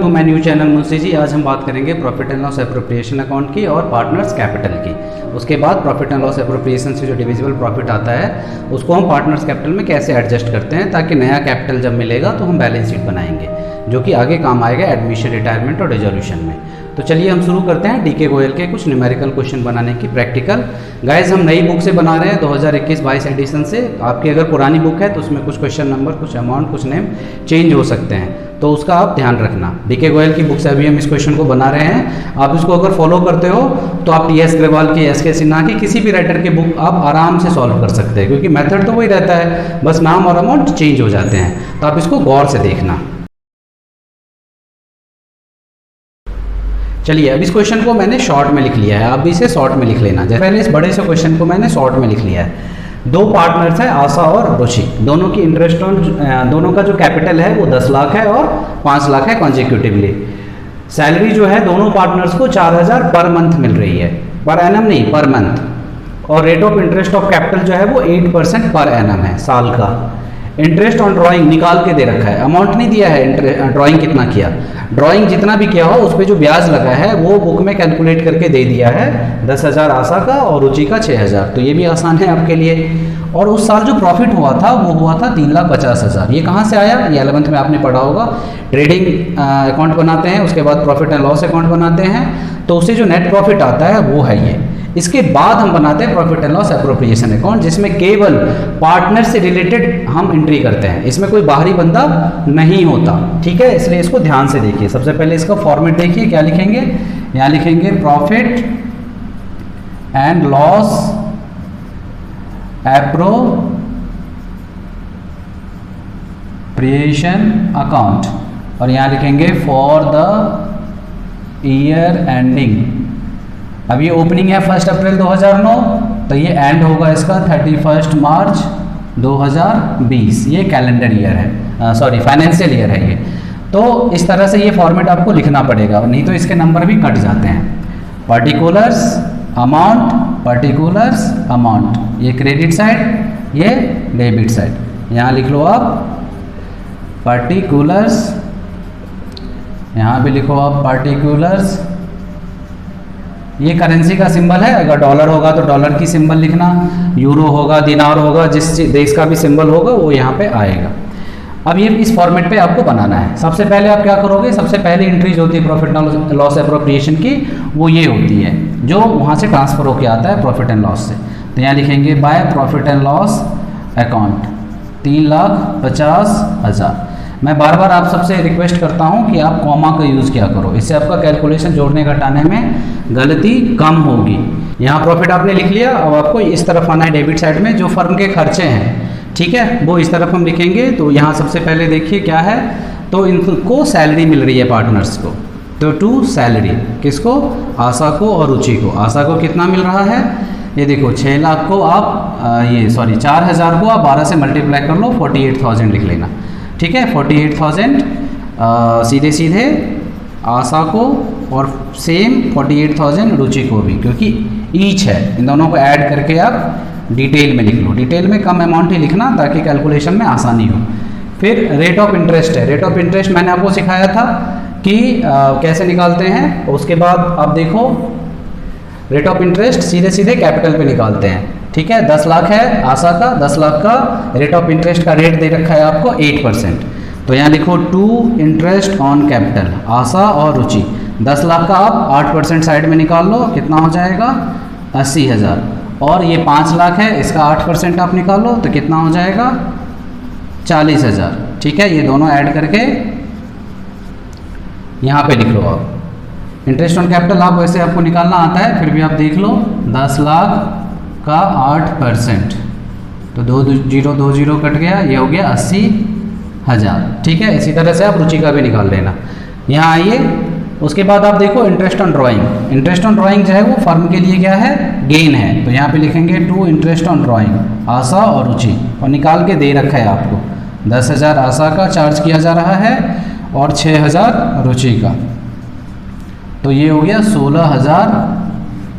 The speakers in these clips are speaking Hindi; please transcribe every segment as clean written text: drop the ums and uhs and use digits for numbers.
To my new channel Munshi ji. आज हम बात करेंगे profit and loss appropriation account की और पार्टनर्स कैपिटल की। उसके बाद प्रॉफिट एंड लॉस एप्रोप्रिएशन से जो डिविजिबल प्रॉफिट आता है उसको हम पार्टनर्स कैपिटल में कैसे एडजस्ट करते हैं ताकि नया कैपिटल जब मिलेगा तो हम बैलेंस शीट बनाएंगे जो कि आगे काम आएगा एडमिशन, रिटायरमेंट और रिजोल्यूशन में। तो चलिए हम शुरू करते हैं डीके गोयल के कुछ न्यूमेरिकल क्वेश्चन बनाने की प्रैक्टिकल। गाइज हम नई बुक से बना रहे हैं 2021-22 एडिशन से। आपकी अगर पुरानी बुक है तो उसमें कुछ क्वेश्चन नंबर, कुछ अमाउंट, कुछ नेम चेंज हो सकते हैं, तो उसका आप ध्यान रखना। डीके गोयल की बुक से अभी हम इस क्वेश्चन को बना रहे हैं। आप इसको अगर फॉलो करते हो तो आप टी.एस. अग्रवाल की, एस.के. सिन्हा की, किसी भी राइटर की बुक आप आराम से सॉल्व कर सकते हैं क्योंकि मेथड तो वही रहता है, बस नाम और अमाउंट चेंज हो जाते हैं। तो आप इसको गौर से देखना। चलिए अब इस क्वेश्चन को मैंने शॉर्ट में लिख लिया है, आप भी इसे शॉर्ट में लिख लेना। जैसे पहले इस बड़े से क्वेश्चन को मैंने शॉर्ट में लिख लिया है। दो पार्टनर्स हैं आशा और रुचि, दोनों की इंटरेस्ट ऑन, दोनों का जो कैपिटल है वो 10 लाख है और 5 लाख है कॉन्जिक्यूटिवली। सैलरी जो है दोनों पार्टनर्स को 4000 पर मंथ मिल रही है, पर एनम नहीं, पर मंथ। और rate of interest of capital जो है वो 8% पर एनम है साल का। इंटरेस्ट ऑन ड्राइंग निकाल के दे रखा है, अमाउंट नहीं दिया है ड्राइंग कितना किया। ड्राइंग जितना भी किया हो उस पर जो ब्याज लगा है वो बुक में कैलकुलेट करके दे दिया है। 10,000 आशा का और रुचि का 6,000, तो ये भी आसान है आपके लिए। और उस साल जो प्रॉफिट हुआ था वो हुआ था 3,50,000। ये कहाँ से आया? ये 11th में आपने पढ़ा होगा। ट्रेडिंग अकाउंट बनाते हैं, उसके बाद प्रॉफिट एंड लॉस अकाउंट बनाते हैं, तो उससे जो नेट प्रॉफिट आता है वो है ये। इसके बाद हम बनाते हैं profit and loss appropriation account, जिसमें केवल पार्टनर से रिलेटेड हम एंट्री करते हैं। इसमें कोई बाहरी बंदा नहीं होता, ठीक है, इसलिए इसको ध्यान से देखिए। सबसे पहले इसका फॉर्मेट देखिए, क्या लिखेंगे? यहाँ लिखेंगे profit and loss appropriation account, और यहाँ लिखेंगे फॉर द ईयर एंडिंग। अब ये ओपनिंग है 1 अप्रैल 2009, तो ये एंड होगा इसका 31 मार्च 2020। ये कैलेंडर ईयर है, सॉरी फाइनेंशियल ईयर है ये। तो इस तरह से ये फॉर्मेट आपको लिखना पड़ेगा, नहीं तो इसके नंबर भी कट जाते हैं। पर्टिकुलर्स अमाउंट, पर्टिकुलर्स अमाउंट, ये क्रेडिट साइड, ये डेबिट साइड। यहाँ लिख लो आप पर्टिकुलर्स, यहाँ भी लिखो आप पर्टिकुलर्स। ये करेंसी का सिंबल है, अगर डॉलर होगा तो डॉलर की सिंबल लिखना, यूरो होगा, दिनार होगा, जिस देश का भी सिंबल होगा वो यहाँ पे आएगा। अब ये इस फॉर्मेट पे आपको बनाना है। सबसे पहले आप क्या करोगे? सबसे पहली एंट्री जो होती है प्रॉफिट एंड लॉस एप्रोप्रिएशन की, वो ये होती है जो वहाँ से ट्रांसफर होकर आता है प्रॉफिट एंड लॉस से। तो यहाँ लिखेंगे by profit and loss account 3,50,000। मैं बार बार आप सबसे रिक्वेस्ट करता हूं कि आप कॉमा का यूज़ किया करो, इससे आपका कैलकुलेशन जोड़ने घटाने में गलती कम होगी। यहाँ प्रॉफिट आपने लिख लिया, अब आपको इस तरफ आना है डेबिट साइड में, जो फर्म के खर्चे हैं, ठीक है, वो इस तरफ हम लिखेंगे। तो यहाँ सबसे पहले देखिए क्या है, तो इनको सैलरी मिल रही है पार्टनर्स को, तो टू सैलरी किसको? आशा को और रुचि को। आशा को कितना मिल रहा है? ये देखो 6 लाख को आप 4,000 को आप 12 से मल्टीप्लाई कर लो, 48,000 लिख लेना, ठीक है। 48,000 सीधे सीधे आशा को और सेम 48,000 रुचि को भी, क्योंकि ईच है, इन दोनों को ऐड करके आप डिटेल में लिख लो। डिटेल में कम अमाउंट ही लिखना ताकि कैलकुलेशन में आसानी हो। फिर रेट ऑफ इंटरेस्ट है। रेट ऑफ इंटरेस्ट मैंने आपको सिखाया था कि कैसे निकालते हैं। उसके बाद आप देखो रेट ऑफ इंटरेस्ट सीधे सीधे कैपिटल पे निकालते हैं, ठीक है। 10 लाख है आशा का, 10 लाख का रेट ऑफ इंटरेस्ट का रेट दे रखा है आपको 8%। तो यहाँ लिखो टू इंटरेस्ट ऑन कैपिटल, आशा और रुचि। 10 लाख का आप 8% साइड में निकाल लो, कितना हो जाएगा? 80,000। और ये 5 लाख है, इसका 8% आप निकालो तो कितना हो जाएगा? 40,000, ठीक है। ये दोनों ऐड करके यहाँ पे लिख लो आप। इंटरेस्ट ऑन कैपिटल आप वैसे आपको निकालना आता है, फिर भी आप देख लो। 10 लाख का 8%, तो 2 0 कट गया, ये हो गया 80,000, ठीक है। इसी तरह से आप रुचि का भी निकाल लेना। यहाँ आइए, उसके बाद आप देखो interest on drawing. Interest on drawing जो है वो फर्म के लिए क्या है? गेन है। तो यहाँ पे लिखेंगे टू इंटरेस्ट ऑन ड्राइंग आशा और रुचि, और निकाल के दे रखा है आपको। 10,000 आशा का चार्ज किया जा रहा है और 6,000 रुचि का, तो ये हो गया 16,000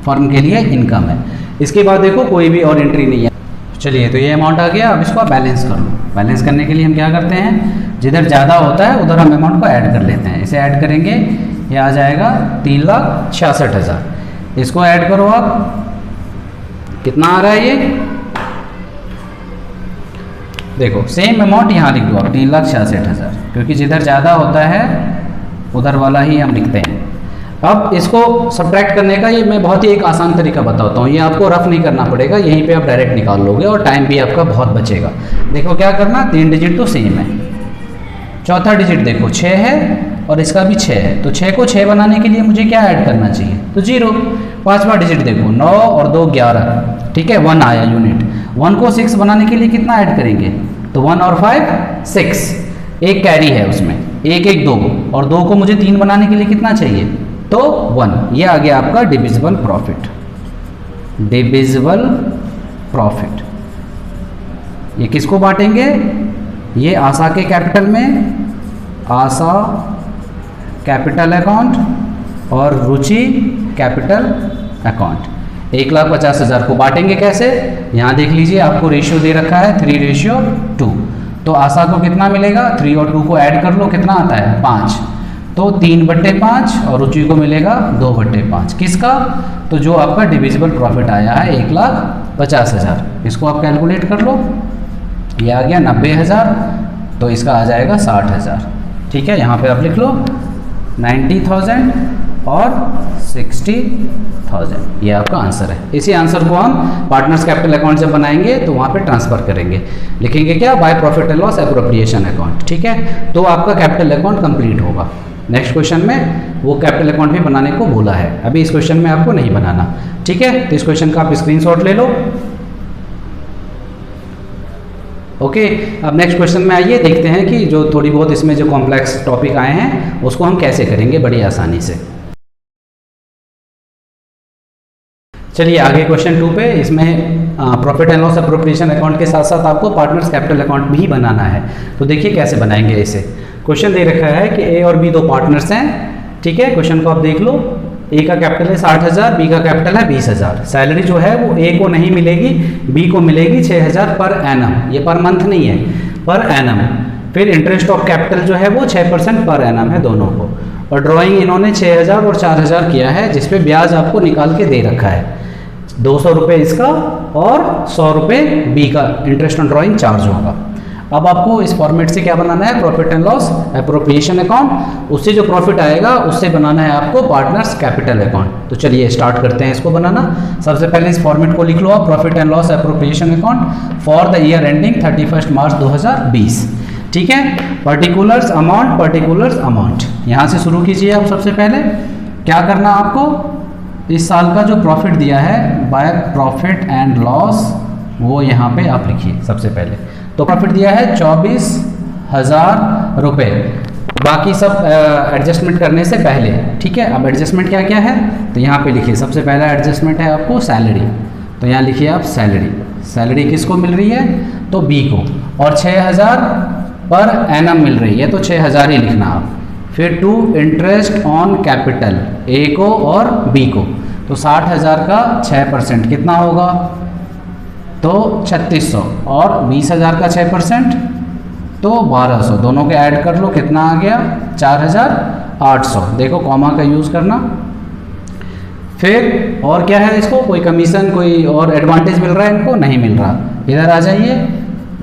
फर्म के लिए इनकम है। इसके बाद देखो कोई भी और एंट्री नहीं है। चलिए तो ये अमाउंट आ गया। अब इसको आप बैलेंस कर लो। बैलेंस करने के लिए हम क्या करते हैं? जिधर ज़्यादा होता है उधर हम अमाउंट को ऐड कर लेते हैं। इसे ऐड करेंगे, ये आ जाएगा 3,66,000। इसको ऐड करो आप, कितना आ रहा है ये, देखो सेम अमाउंट यहाँ लिख दो आप 3,66,000, क्योंकि जिधर ज़्यादा होता है उधर वाला ही हम लिखते हैं। अब इसको सब्ट्रैक्ट करने का ये मैं बहुत ही एक आसान तरीका बताता हूँ, ये आपको रफ नहीं करना पड़ेगा, यहीं पे आप डायरेक्ट निकाल लोगे और टाइम भी आपका बहुत बचेगा। देखो क्या करना, 3 डिजिट तो सेम है, चौथा डिजिट देखो 6 है और इसका भी 6 है, तो 6 को 6 बनाने के लिए मुझे क्या ऐड करना चाहिए, तो 0। पांचवा डिजिट देखो 9 और 2 11, ठीक है, 1 आया यूनिट। 1 को 6 बनाने के लिए कितना ऐड करेंगे, तो 1 और 5 6, एक कैरी है उसमें, 1 1 2, और 2 को मुझे 3 बनाने के लिए कितना चाहिए, तो 1। ये आ गया आपका डिविजिबल प्रॉफिट। डिविजिबल प्रॉफिट ये किसको बांटेंगे, ये आशा के कैपिटल में, आशा कैपिटल अकाउंट और रुचि कैपिटल अकाउंट। 1,50,000 को बांटेंगे कैसे, यहाँ देख लीजिए आपको रेशियो दे रखा है 3:2। तो आशा को कितना मिलेगा, 3 और 2 को ऐड कर लो, कितना आता है 5, तो 3/5, और रुचि को मिलेगा 2/5। किसका, तो जो आपका डिविजिबल प्रॉफिट आया है 1,50,000, इसको आप कैलकुलेट कर लो, ये आ गया 90,000, तो इसका आ जाएगा 60,000। ठीक है, यहाँ पे आप लिख लो 90,000 और 60,000, ये आपका आंसर है। इसी आंसर को हम पार्टनर्स कैपिटल अकाउंट जब बनाएंगे तो वहाँ पे ट्रांसफर करेंगे, लिखेंगे क्या, by profit and loss appropriation account. ठीक है, तो आपका कैपिटल अकाउंट कंप्लीट होगा। नेक्स्ट क्वेश्चन में वो कैपिटल अकाउंट भी बनाने को बोला है, अभी इस क्वेश्चन में आपको नहीं बनाना। ठीक है, तो इस क्वेश्चन का आप स्क्रीनशॉट ले लो। ओके, अब नेक्स्ट क्वेश्चन में आइए, देखते हैं कि जो थोड़ी बहुत इसमें जो कॉम्प्लेक्स टॉपिक आए हैं उसको हम कैसे करेंगे बड़ी आसानी से। चलिए आगे क्वेश्चन 2 पे, इसमें profit and loss appropriation account के साथ साथ आपको पार्टनर्स कैपिटल अकाउंट भी बनाना है। तो देखिए कैसे बनाएंगे इसे। क्वेश्चन दे रखा है कि ए और बी 2 पार्टनर्स हैं। ठीक है, क्वेश्चन को आप देख लो, ए का कैपिटल है 60,000, बी का कैपिटल है 20,000। सैलरी जो है वो ए को नहीं मिलेगी, बी को मिलेगी 6,000 पर एनम, ये पर मंथ नहीं है, पर एनम। फिर इंटरेस्ट ऑफ कैपिटल जो है वो 6% पर एनम है दोनों को, और ड्राइंग इन्होंने 6,000 और 4,000 किया है, जिसपे ब्याज आपको निकाल के दे रखा है 200 रुपये इसका और 100 रुपये बी का इंटरेस्ट ऑन ड्राइंग चार्ज होगा। अब आपको इस फॉर्मेट से क्या बनाना है, profit and loss appropriation account, उससे जो प्रॉफिट आएगा उससे बनाना है आपको पार्टनर्स कैपिटल अकाउंट। तो चलिए स्टार्ट करते हैं इसको बनाना। सबसे पहले इस फॉर्मेट को लिख लो आप, profit and loss appropriation account for the year ending 31 मार्च 2020। ठीक है, पर्टिकुलर्स अमाउंट यहाँ से शुरू कीजिए आप। सबसे पहले क्या करना आपको, इस साल का जो प्रॉफिट दिया है बाय प्रॉफिट एंड लॉस वो यहाँ पे आप लिखिए। सबसे पहले तो प्रॉफिट दिया है 24,000 रुपये, बाकी सब एडजस्टमेंट करने से पहले। ठीक है, अब एडजस्टमेंट क्या क्या है तो यहाँ पे लिखिए। सबसे पहला एडजस्टमेंट है आपको सैलरी, तो यहाँ लिखिए आप सैलरी। सैलरी किसको मिल रही है, तो बी को, और 6,000 पर एनम मिल रही है, तो 6,000 ही लिखना आप। फिर 2 इंटरेस्ट ऑन कैपिटल, ए को और बी को, तो 60,000 का 6% कितना होगा, तो 3600, और 20,000 का 6% तो 1200, दोनों के ऐड कर लो, कितना आ गया 4,800। देखो कॉमा का यूज़ करना। फिर और क्या है, इसको कोई कमीशन कोई और एडवांटेज मिल रहा है, इनको नहीं मिल रहा। इधर आ जाइए,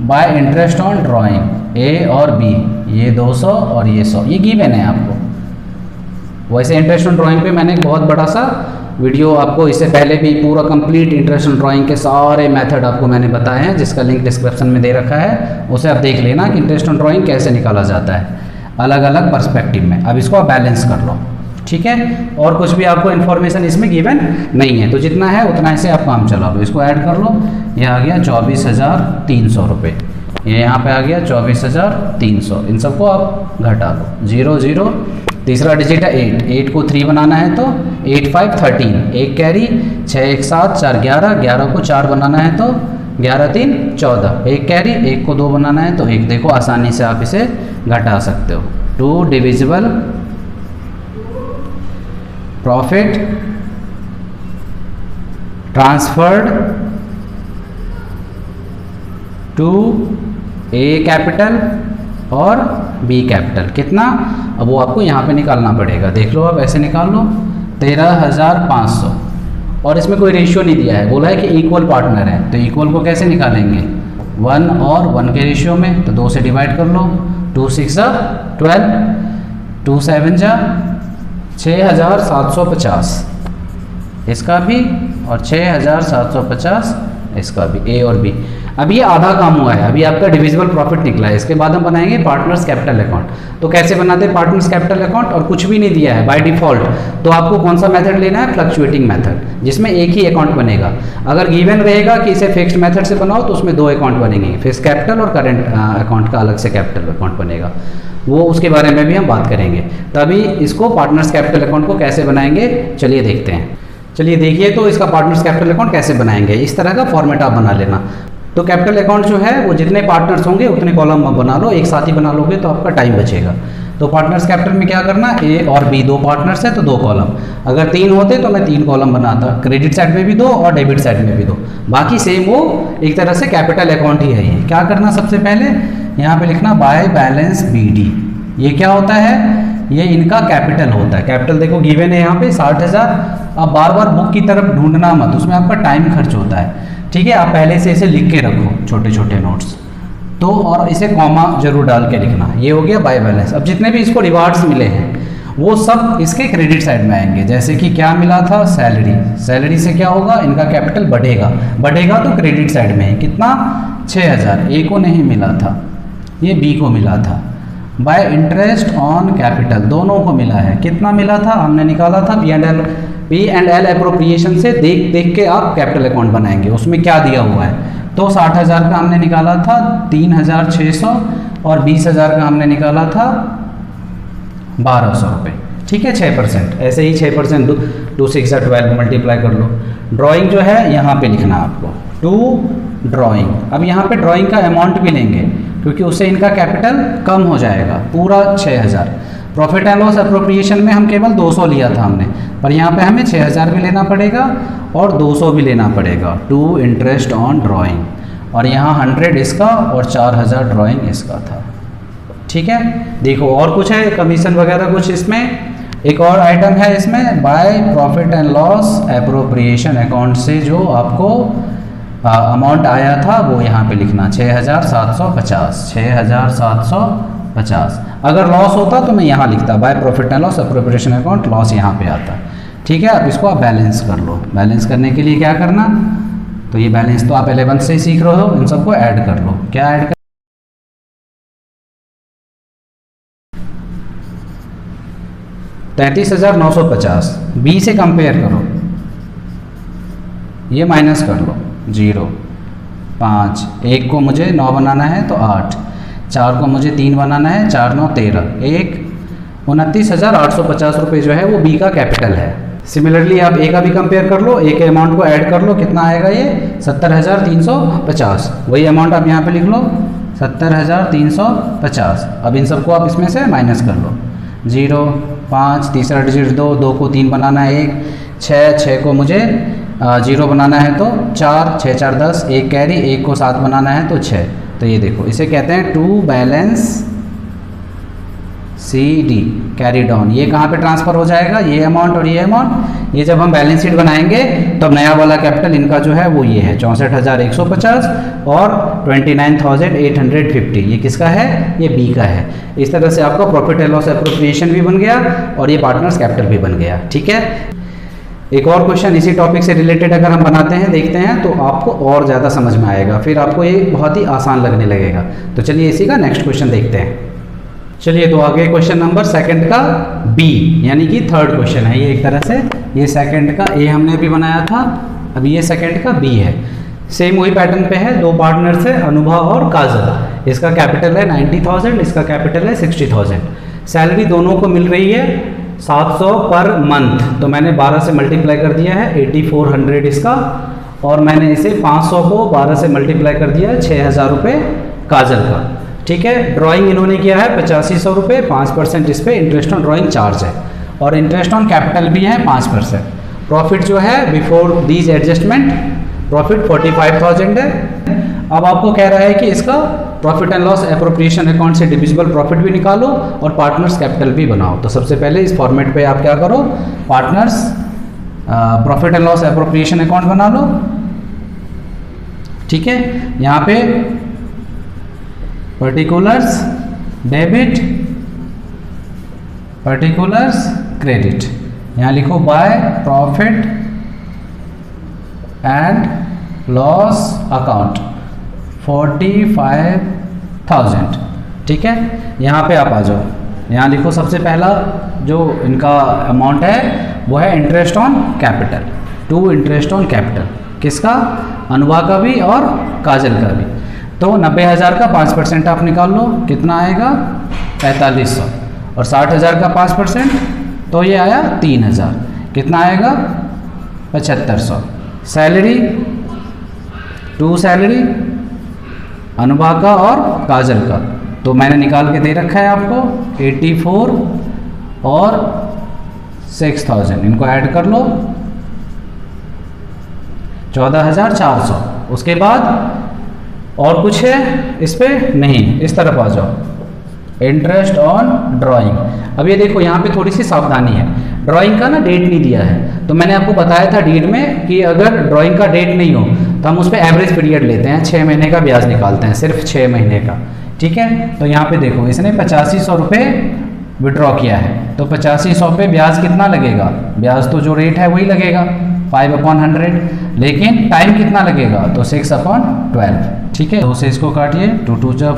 बाय इंटरेस्ट ऑन ड्राइंग ए और बी, ये 200 और ये 100, ये गिवन है आपको। वैसे इंटरेस्ट ऑन ड्राइंग पे मैंने एक बहुत बड़ा सा वीडियो आपको इससे पहले भी पूरा कंप्लीट इंटरेस्ट ऑन ड्राइंग के सारे मेथड आपको मैंने बताए हैं, जिसका लिंक डिस्क्रिप्शन में दे रखा है, उसे आप देख लेना कि इंटरेस्ट ऑन ड्राइंग कैसे निकाला जाता है अलग अलग पर्सपेक्टिव में। अब इसको आप बैलेंस कर लो। ठीक है, और कुछ भी आपको इन्फॉर्मेशन इसमें गिवन नहीं है, तो जितना है उतना से आप काम चला लो। इसको ऐड कर लो, ये आ गया 24,300 रुपये, ये यहाँ पे आ गया 24,300। इन सबको आप घटा लो, 0 0, तीसरा डिजिट है 8, 8 को 3 बनाना है तो 8 5 13, एक कैरी, 6 1 7 4 11, 11 को 4 बनाना है तो 11 3 14, एक कैरी, 1 को 2 बनाना है तो 1। देखो आसानी से आप इसे घटा सकते हो। 2 divisible profit transferred to A capital और बी कैपिटल कितना, अब वो आपको यहाँ पे निकालना पड़ेगा। देख लो आप, ऐसे निकाल लो 13,500 और इसमें कोई रेशियो नहीं दिया है, बोला है कि इक्वल पार्टनर है, तो इक्वल को कैसे निकालेंगे 1 और 1 के रेशियो में, तो 2 से डिवाइड कर लो, 2 6 12, 2 7 6,750 इसका भी और 6,750 इसका भी, ए और बी। अब ये आधा काम हुआ है, अभी आपका डिविजिबल प्रॉफिट निकला है। इसके बाद हम बनाएंगे पार्टनर्स कैपिटल अकाउंट। तो कैसे बनाते हैं पार्टनर्स कैपिटल अकाउंट, और कुछ भी नहीं दिया है बाय डिफॉल्ट, तो आपको कौन सा मेथड लेना है, फ्लक्चुएटिंग मेथड, जिसमें एक ही अकाउंट बनेगा। अगर गिवन रहेगा कि इसे फिक्स्ड मेथड से बनाओ तो उसमें 2 अकाउंट बनेंगे, फिक्स्ड कैपिटल और करेंट अकाउंट का अलग से कैपिटल अकाउंट बनेगा, वो उसके बारे में भी हम बात करेंगे। तभी इसको पार्टनर्स कैपिटल अकाउंट को कैसे बनाएंगे, चलिए देखते हैं। चलिए देखिए, तो इसका पार्टनर्स कैपिटल अकाउंट कैसे बनाएंगे, इस तरह का फॉर्मेट आप बना लेना। तो कैपिटल अकाउंट जो है वो जितने पार्टनर्स होंगे उतने कॉलम बना लो, एक साथ ही बना लोगे तो आपका टाइम बचेगा। तो पार्टनर्स कैपिटल में क्या करना, ए और बी 2 पार्टनर्स है तो 2 कॉलम, अगर 3 होते तो मैं 3 कॉलम बनाता, क्रेडिट साइड में भी 2 और डेबिट साइड में भी 2, बाकी सेम वो एक तरह से कैपिटल अकाउंट ही है। ये क्या करना, सबसे पहले यहाँ पे लिखना बाय बैलेंस BD, ये क्या होता है, ये इनका कैपिटल होता है। कैपिटल देखो गिवन है यहाँ पे 60,000। अब बार बार बुक की तरफ ढूंढना मत, उसमें आपका टाइम खर्च होता है, ठीक है। आप पहले से इसे लिख के रखो छोटे छोटे नोट्स, तो और इसे कॉमा जरूर डाल के लिखना। ये हो गया बाय बैलेंस। अब जितने भी इसको रिवार्ड्स मिले हैं वो सब इसके क्रेडिट साइड में आएंगे। जैसे कि क्या मिला था, सैलरी, सैलरी से क्या होगा, इनका कैपिटल बढ़ेगा, बढ़ेगा तो क्रेडिट साइड में है, कितना 6,000, ए को नहीं मिला था, ये बी को मिला था। बाय इंटरेस्ट ऑन कैपिटल दोनों को मिला है, कितना मिला था, हमने निकाला था P&L एप्रोप्रिएशन से, देख देख के आप कैपिटल अकाउंट बनाएंगे, उसमें क्या दिया हुआ है। तो 60,000 का हमने निकाला था 3,600 और 20,000 का हमने निकाला था 1,200 रुपये, ठीक है, 6%। ऐसे ही 6% 2 6 12 मल्टीप्लाई कर लो। ड्राइंग जो है यहाँ पे लिखना आपको, टू ड्राइंग। अब यहाँ पे ड्राइंग का अमाउंट भी लेंगे क्योंकि उससे इनका कैपिटल कम हो जाएगा, पूरा 6,000। प्रॉफिट एंड लॉस एप्रोप्रिएशन में हम केवल 200 लिया था हमने, पर यहाँ पे हमें 6,000 भी लेना पड़ेगा और 200 भी लेना पड़ेगा, टू इंटरेस्ट ऑन ड्राइंग, और यहाँ 100 इसका और 4,000 ड्राइंग इसका था, ठीक है। देखो और कुछ है, कमीशन वगैरह कुछ इसमें, एक और आइटम है इसमें, by profit and loss appropriation account से जो आपको अमाउंट आया था वो यहाँ पे लिखना 6,750, 6,750। अगर लॉस होता तो मैं यहाँ लिखता by profit and loss appropriation account, loss यहाँ पे आता, ठीक है। अब इसको आप बैलेंस कर लो। बैलेंस करने के लिए क्या करना, तो ये बैलेंस तो आप 11th से ही सीख रहे हो, इन सबको ऐड कर लो। क्या ऐड कर, 33,950, बी से कंपेयर करो, ये माइनस कर लो, 0 5, 1 को मुझे 9 बनाना है तो 8, 4 को मुझे 3 बनाना है, 4 9 13, 1 29,850 रुपये जो है वो बी का कैपिटल है। सिमिलरली आप ए का भी कंपेयर कर लो, ए के अमाउंट को ऐड कर लो, कितना आएगा ये 70,350। वही अमाउंट आप यहाँ पे लिख लो 70,350। अब इन सबको आप इसमें से माइनस कर लो, 0 5, तीसरा डिजिट 2, 2 को 3 बनाना है 1, 6 को मुझे 0 बनाना है तो 4, 6 4 10, 1 कैरी, 1 को 7 बनाना है तो 6। तो ये देखो इसे कहते हैं to balance CD carry down. ये कहाँ पे ट्रांसफर हो जाएगा, ये अमाउंट और ये अमाउंट, ये जब हम बैलेंस शीट बनाएंगे तो नया वाला कैपिटल इनका जो है वो ये है 64,150 और 29,850। ये किसका है, ये बी का है। इस तरह से आपका प्रॉफिट एंड लॉस एप्रोप्रिएशन भी बन गया और ये पार्टनर्स कैपिटल भी बन गया, ठीक है। एक और क्वेश्चन इसी टॉपिक से रिलेटेड अगर हम बनाते हैं, देखते हैं, तो आपको और ज़्यादा समझ में आएगा, फिर आपको ये बहुत ही आसान लगने लगेगा। तो चलिए इसी का नेक्स्ट क्वेश्चन देखते हैं। चलिए तो आगे क्वेश्चन नंबर 2 का बी, यानी कि 3rd क्वेश्चन है ये एक तरह से। ये 2 का ए हमने अभी बनाया था, अभी ये 2 का बी है। सेम वही पैटर्न पे है, 2 पार्टनर्स है अनुभव और काजल। इसका कैपिटल है 90,000, इसका कैपिटल है 60,000। सैलरी दोनों को मिल रही है 700 पर मंथ, तो मैंने 12 से मल्टीप्लाई कर दिया है 8400 इसका, और मैंने इसे 500 को 12 से मल्टीप्लाई कर दिया है 6,000 रुपये काजल का, ठीक है। ड्राइंग इन्होंने किया है 8500 रुपये, 5% इस पर इंटरेस्ट ऑन ड्राइंग चार्ज है, और इंटरेस्ट ऑन कैपिटल भी है 5%। प्रॉफिट जो है बिफोर दीज एडजस्टमेंट प्रॉफिट 45,000 है। अब आपको कह रहा है कि इसका profit and loss appropriation account से डिविजिबल प्रॉफिट भी निकालो और पार्टनर्स कैपिटल भी बनाओ। तो सबसे पहले इस फॉर्मेट पे आप क्या करो, partners profit and loss appropriation account बना लो। ठीक है, यहाँ पे पर्टिकुलर्स डेबिट, पर्टिकुलर्स क्रेडिट, यहाँ लिखो by profit and loss account 45,000। ठीक है, यहाँ पे आप आ जाओ, यहाँ लिखो सबसे पहला जो इनका अमाउंट है वो है interest on capital, to interest on capital, किसका, अनुभा का भी और काजल का भी। तो 90,000 का 5% आप निकाल लो, कितना आएगा 4500, और 60,000 का 5% तो ये आया 3,000, कितना आएगा 7500। सैलरी, टू सैलरी अनुभा का और काजल का, तो मैंने निकाल के दे रखा है आपको 84 और 6,000, इनको ऐड कर लो 14,400। उसके बाद और कुछ है इस पे नहीं, इस तरफ आ जाओ, इंटरेस्ट ऑन ड्राइंग। अब ये देखो यहाँ पे थोड़ी सी सावधानी है, ड्राइंग का ना डेट नहीं दिया है, तो मैंने आपको बताया था डीड में कि अगर ड्राइंग का डेट नहीं हो तो हम उस पर एवरेज पीरियड लेते हैं, 6 महीने का ब्याज निकालते हैं, सिर्फ 6 महीने का। ठीक है, तो यहाँ पे देखो इसने 8500 रुपये विड्रॉ किया है, तो 8500 पे ब्याज कितना लगेगा, ब्याज तो जो रेट है वही लगेगा 5/100, लेकिन टाइम कितना लगेगा, तो 6/12। ठीक है, 2 से इसको काटिए, 2 2 जा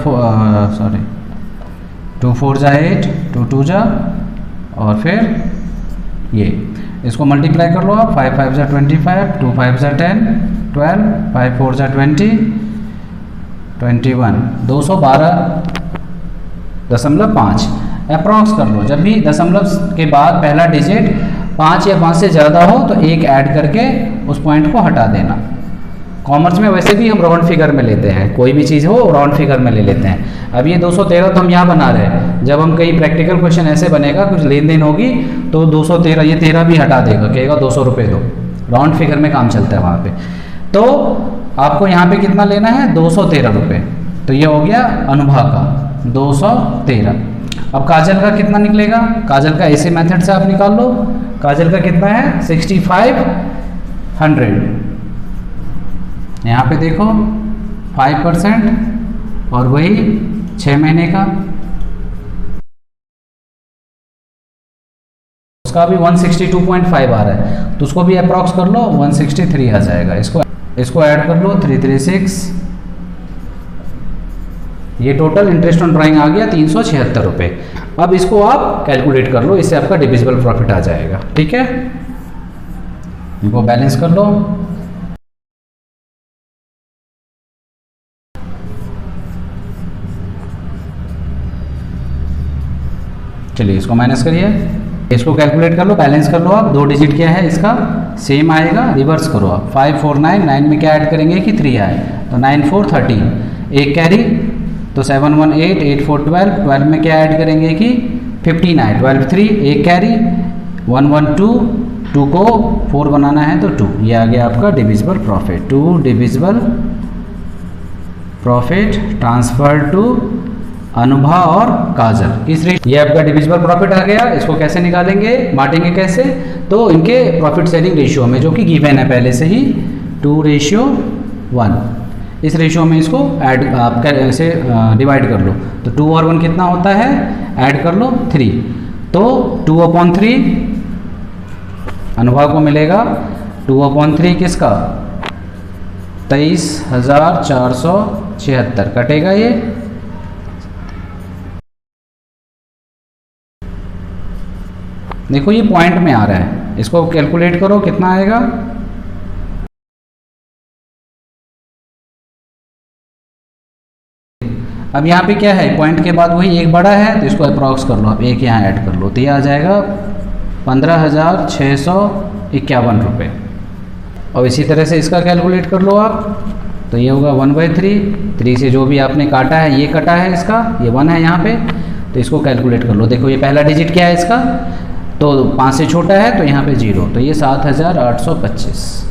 2 4 जा 8, 2 2 जा, और फिर ये इसको मल्टीप्लाई कर लो आप, 5 5 जा 25, 2 5 जा 10, 12, 5 4 जा 20, 21, 212.5 अप्रॉक्स कर लो। जब भी दशमलव के बाद पहला डिजिट 5 या 5 से ज़्यादा हो तो एक ऐड करके उस पॉइंट को हटा देना। कॉमर्स में वैसे भी हम राउंड फिगर में लेते हैं, कोई भी चीज़ हो राउंड फिगर में ले लेते हैं। अब ये 213 तो हम यहाँ बना रहे हैं, जब हम कई प्रैक्टिकल क्वेश्चन ऐसे बनेगा, कुछ लेन देन होगी तो 213, ये 13 भी हटा देगा, कहेगा 200 रुपये दो, राउंड फिगर में काम चलता है वहाँ पे। तो आपको यहाँ पे कितना लेना है, 213 रुपये, तो ये हो गया अनुभा का 213। अब काजल का कितना निकलेगा, काजल का ऐसे मेथड से आप निकाल लो, काजल का कितना है 6500, यहाँ पे देखो 5% और वही 6 महीने का, उसका भी 162.5 आ रहा है, तो उसको भी अप्रॉक्स कर लो, 163 आ जाएगा। इसको ऐड कर लो 336, ये टोटल इंटरेस्ट ऑन ड्राइंग आ गया 376 रुपये। अब इसको आप कैलकुलेट कर लो, इससे आपका डिविजिबल प्रॉफिट आ जाएगा। ठीक है, इनको बैलेंस कर लो, चलिए इसको माइनस करिए, इसको कैलकुलेट कर लो, बैलेंस कर लो आप। 2 डिजिट क्या है इसका, सेम आएगा, रिवर्स करो आप। 549, 9 में क्या ऐड करेंगे कि 3 आए, तो 9 4 13, एक कैरी तो 718, 8 4 12, 12 में क्या ऐड करेंगे कि 15 आए, 12 3, एक कैरी 112, 2 को 4 बनाना है तो 2, ये आ गया आपका divisible profit. 2 divisible profit transfer to Anubha और काजल, किस रेट, ये आपका डिविजिबल प्रॉफिट आ गया। इसको कैसे निकालेंगे, बांटेंगे कैसे, तो इनके प्रॉफिट शेयरिंग रेशियो में, जो कि गिवन है पहले से ही 2:1, इस रेशियो में इसको ऐड आप ऐसे डिवाइड कर लो, तो 2 और 1 कितना होता है, ऐड कर लो 3, तो 2/3 अनुभा को मिलेगा, 2/3 किसका 23,476 कटेगा ये, देखो ये पॉइंट में आ रहा है, इसको कैलकुलेट करो कितना आएगा, अब यहाँ पे क्या है, पॉइंट के बाद वही एक बड़ा है तो इसको अप्रॉक्स कर लो, अब एक यहाँ ऐड कर लो, तो ये आ जाएगा 15,651 रुपये। और इसी तरह से इसका कैलकुलेट कर लो आप, तो ये होगा 1/3, 3 से जो भी आपने काटा है ये कटा है इसका, ये 1 है यहाँ पे, तो इसको कैलकुलेट कर लो। देखो ये पहला डिजिट क्या है इसका, तो 5 से छोटा है तो यहाँ पे 0, तो ये 7,825।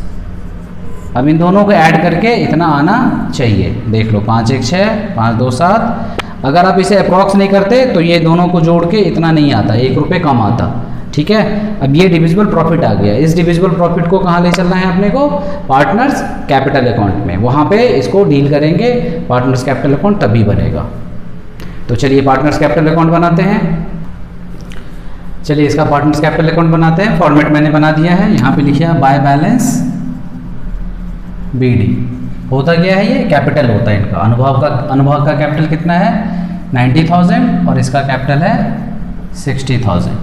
अब इन दोनों को ऐड करके इतना आना चाहिए। देख लो 5 1 6, 5 2 7। अगर आप इसे अप्रॉक्स नहीं करते तो ये दोनों को जोड़ के इतना नहीं आता, 1 रुपये कम आता। ठीक है, अब ये डिविजिबल प्रॉफिट आ गया। इस डिविजिबल प्रॉफिट को कहाँ ले चलना है अपने को? पार्टनर्स कैपिटल अकाउंट में, वहाँ पे इसको डील करेंगे। पार्टनर्स कैपिटल अकाउंट तभी बनेगा। तो चलिए पार्टनर्स कैपिटल अकाउंट बनाते हैं। चलिए इसका पार्टनर्स कैपिटल अकाउंट बनाते हैं। फॉर्मेट मैंने बना दिया है, यहाँ पे लिखिए बाय बैलेंस BD। होता क्या है? ये कैपिटल होता है इनका। अनुभव का कैपिटल कितना है? 90,000 और इसका कैपिटल है 60,000।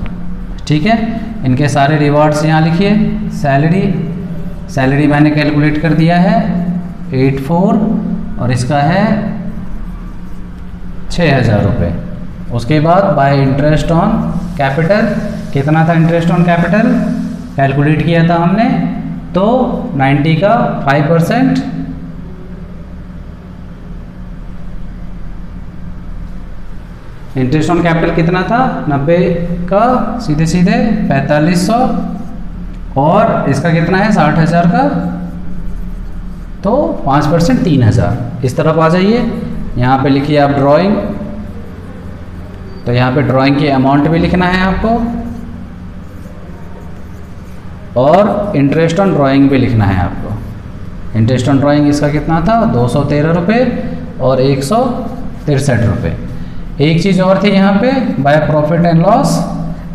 ठीक है, इनके सारे रिवार्ड्स यहाँ लिखिए। सैलरी मैंने कैलकुलेट कर दिया है 84 और इसका है 6,000 रुपये। उसके बाद बाय इंटरेस्ट ऑन कैपिटल, कितना था इंटरेस्ट ऑन कैपिटल? कैलकुलेट किया था हमने, तो 90 का 5%, इंटरेस्ट ऑन कैपिटल कितना था? 90 का सीधे 4500 और इसका कितना है? 60,000 का, तो 5% 3,000। इस तरफ आ जाइए, यहाँ पे लिखिए आप ड्राइंग। तो यहाँ पे ड्राइंग की अमाउंट भी लिखना है आपको और इंटरेस्ट ऑन ड्राइंग भी लिखना है आपको। इंटरेस्ट ऑन ड्राइंग इसका कितना था? 213 रुपये और 163 रुपये। एक चीज़ और थी यहाँ पे, by profit and loss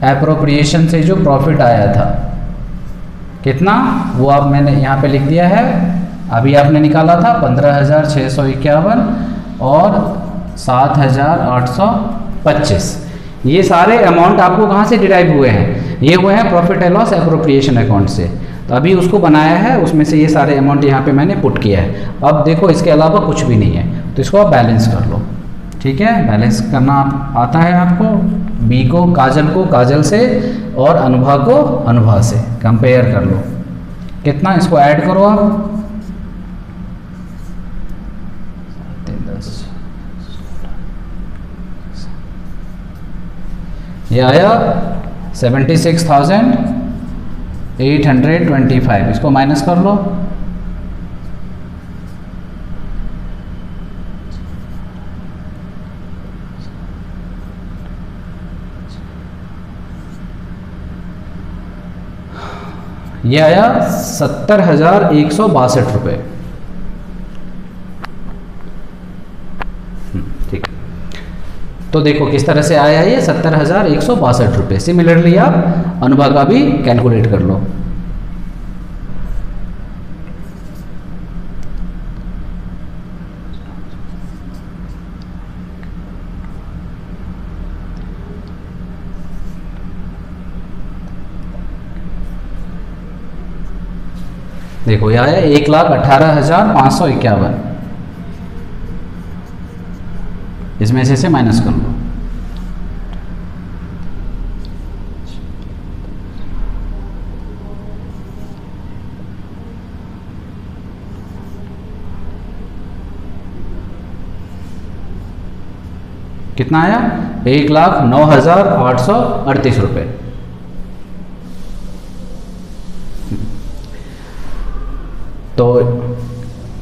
appropriation से जो प्रॉफिट आया था कितना, वो आप मैंने यहाँ पे लिख दिया है। अभी आपने निकाला था 15,651 और 7,825। ये सारे अमाउंट आपको कहाँ से डिराइव हुए हैं? ये हुए हैं profit and loss appropriation account से। तो अभी उसको बनाया है, उसमें से ये सारे अमाउंट यहाँ पे मैंने पुट किया है। अब देखो इसके अलावा कुछ भी नहीं है, तो इसको आप बैलेंस कर लो। ठीक है, बैलेंस करना आता है आपको। बी को काजल से और अनुभव को अनुभव से कंपेयर कर लो। कितना? इसको ऐड करो आप, 10 ये आया 76,825। इसको माइनस कर लो। ये आया 70,162 रुपये। ठीक, तो देखो किस तरह से आया ये 70,162 रुपये। सिमिलरली आप अनुभव का भी कैलकुलेट कर लो। देखो यह आया 1,18,551। इसमें से माइनस कर लो। कितना आया? 1,09,838 रुपये। तो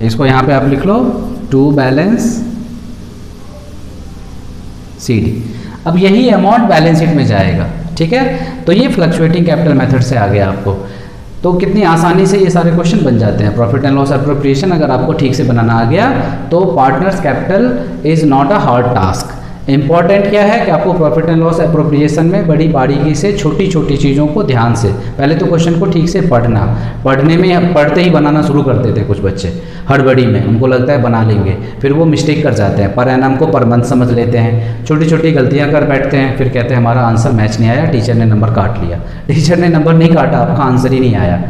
इसको यहाँ पे आप लिख लो टू बैलेंस CD। अब यही अमाउंट बैलेंस शीट में जाएगा। ठीक है, तो ये फ्लक्चुएटिंग कैपिटल मेथड से आ गया आपको। तो कितनी आसानी से ये सारे क्वेश्चन बन जाते हैं। प्रॉफिट एंड लॉस एप्रोप्रिएशन अगर आपको ठीक से बनाना आ गया तो partners capital is not a hard task. Important क्या है कि आपको प्रॉफिट एंड लॉस एप्रोप्रिएशन में बड़ी बारीकी से छोटी छोटी चीज़ों को ध्यान से, पहले तो क्वेश्चन को ठीक से पढ़ने में पढ़ते ही बनाना शुरू कर देते हैं कुछ बच्चे हड़बड़ी में, उनको लगता है बना लेंगे, फिर वो मिस्टेक कर जाते हैं। पर एनम को पर मंथ समझ लेते हैं, छोटी छोटी गलतियां कर बैठते हैं, फिर कहते हैं हमारा आंसर मैच नहीं आया, टीचर ने नंबर काट लिया। टीचर ने नंबर नहीं काटा, आपका आंसर ही नहीं आया।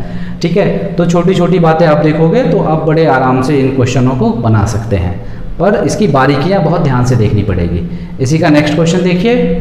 ठीक है, तो छोटी छोटी बातें आप देखोगे तो आप बड़े आराम से इन क्वेश्चनों को बना सकते हैं, पर इसकी बारीकियां बहुत ध्यान से देखनी पड़ेगी। इसी का नेक्स्ट क्वेश्चन देखिए।